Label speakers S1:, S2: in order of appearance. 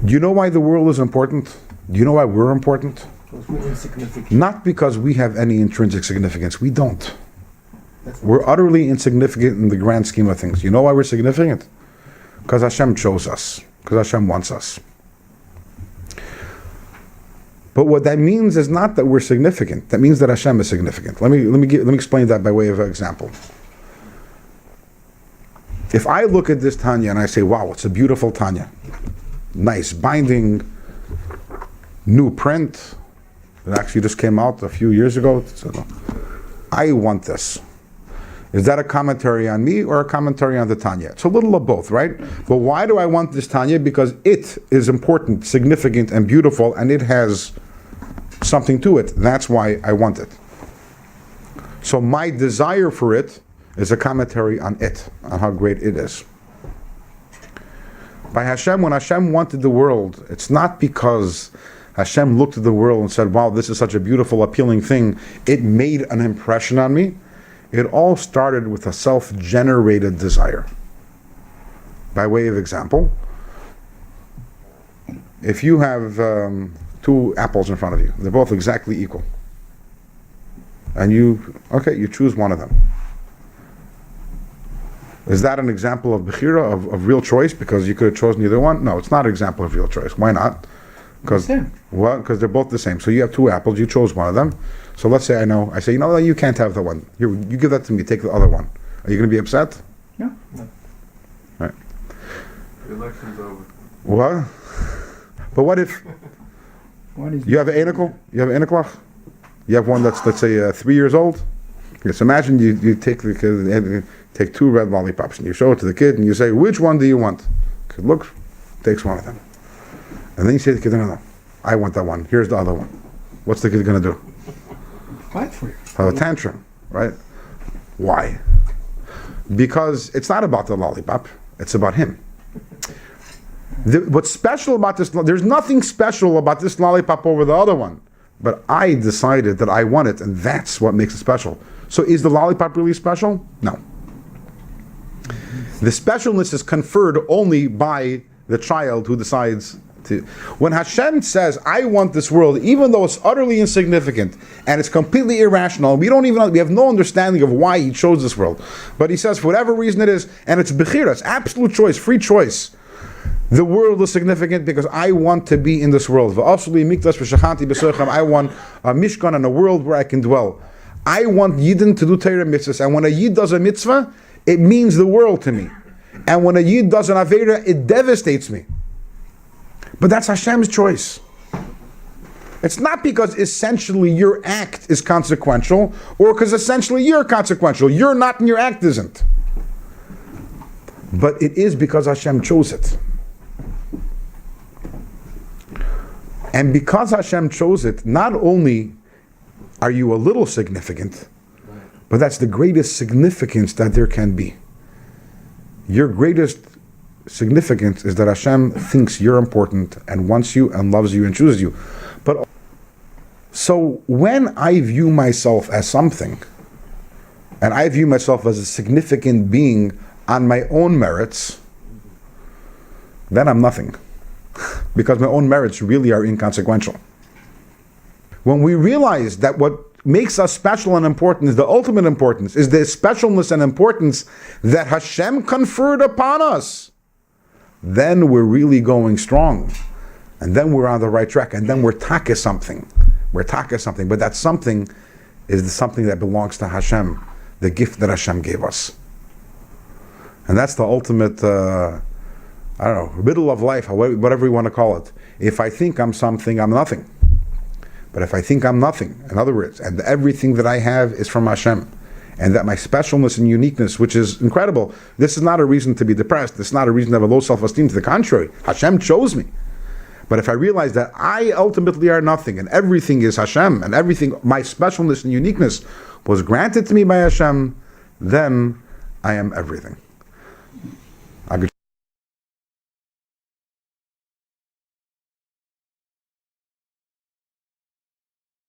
S1: Do you know why the world is important? Do you know why we're important?
S2: Because we're insignificant.
S1: Not because we have any intrinsic significance. We don't. We're utterly insignificant in the grand scheme of things. You know why we're significant? Because Hashem chose us. Because Hashem wants us. But what that means is not that we're significant. That means that Hashem is significant. Let me explain that by way of an example. If I look at this Tanya and I say, wow, it's a beautiful Tanya. Nice binding, new print. It actually just came out a few years ago. So I want this. Is that a commentary on me or a commentary on the Tanya? It's a little of both, right? But why do I want this Tanya? Because it is important, significant, and beautiful, and it has something to it. That's why I want it. So my desire for it is a commentary on it, on how great it is. By Hashem, when Hashem wanted the world, it's not because Hashem looked at the world and said, wow, this is such a beautiful, appealing thing. It made an impression on me. It all started with a self-generated desire. By way of example, if you have two apples in front of you, they're both exactly equal. And you choose one of them. Is that an example of bechira, of real choice? Because you could have chosen either one? No, it's not an example of real choice. Why not? Because they're both the same. So you have two apples, you chose one of them. So let's say I say, you can't have the one. Here, you give that to me, take the other one. Are you going to be upset?
S2: No.
S1: Right.
S3: The election's over.
S1: What? But what if you have an einikel? You have an einiklach? You have one that's, let's say, 3 years old? Yes, imagine you take the kid, take two red lollipops and you show it to the kid and you say, which one do you want? The kid looks, takes one of them. And then you say to the kid, no, I want that one. Here's the other one. What's the kid going to do?
S2: Fight for you.
S1: Have a tantrum, right? Why? Because it's not about the lollipop. It's about him. What's special about this, there's nothing special about this lollipop over the other one. But I decided that I want it, and that's what makes it special. So is the lollipop really special? No. The specialness is conferred only by the child who decides to. When Hashem says, I want this world, even though it's utterly insignificant and it's completely irrational, we have no understanding of why he chose this world. But he says, for whatever reason it is, and it's bechira, it's absolute choice, free choice. The world is significant because I want to be in this world. I want a mishkan and a world where I can dwell. I want Yidden to do Torah mitzvahs, and when a Yid does a mitzvah, it means the world to me. And when a Yid does an Avera, it devastates me. But that's Hashem's choice. It's not because essentially your act is consequential, or because essentially you're consequential. You're not and your act isn't. But it is because Hashem chose it. And because Hashem chose it, not only are you a little significant, but that's the greatest significance that there can be. Your greatest significance is that Hashem thinks you're important and wants you and loves you and chooses you. But so when I view myself as something, and I view myself as a significant being on my own merits, then I'm nothing. Because my own merits really are inconsequential. When we realize that what makes us special and important is the ultimate importance, is the specialness and importance that Hashem conferred upon us, then we're really going strong. And then we're on the right track. And then we're taka something. We're taka something. But that something is something that belongs to Hashem, the gift that Hashem gave us. And that's the ultimate, riddle of life, whatever you want to call it. If I think I'm something, I'm nothing. But if I think I'm nothing, in other words, and everything that I have is from Hashem, and that my specialness and uniqueness, which is incredible, this is not a reason to be depressed, this is not a reason to have a low self-esteem, to the contrary, Hashem chose me. But if I realize that I ultimately are nothing, and everything is Hashem, and everything, my specialness and uniqueness was granted to me by Hashem, then I am everything.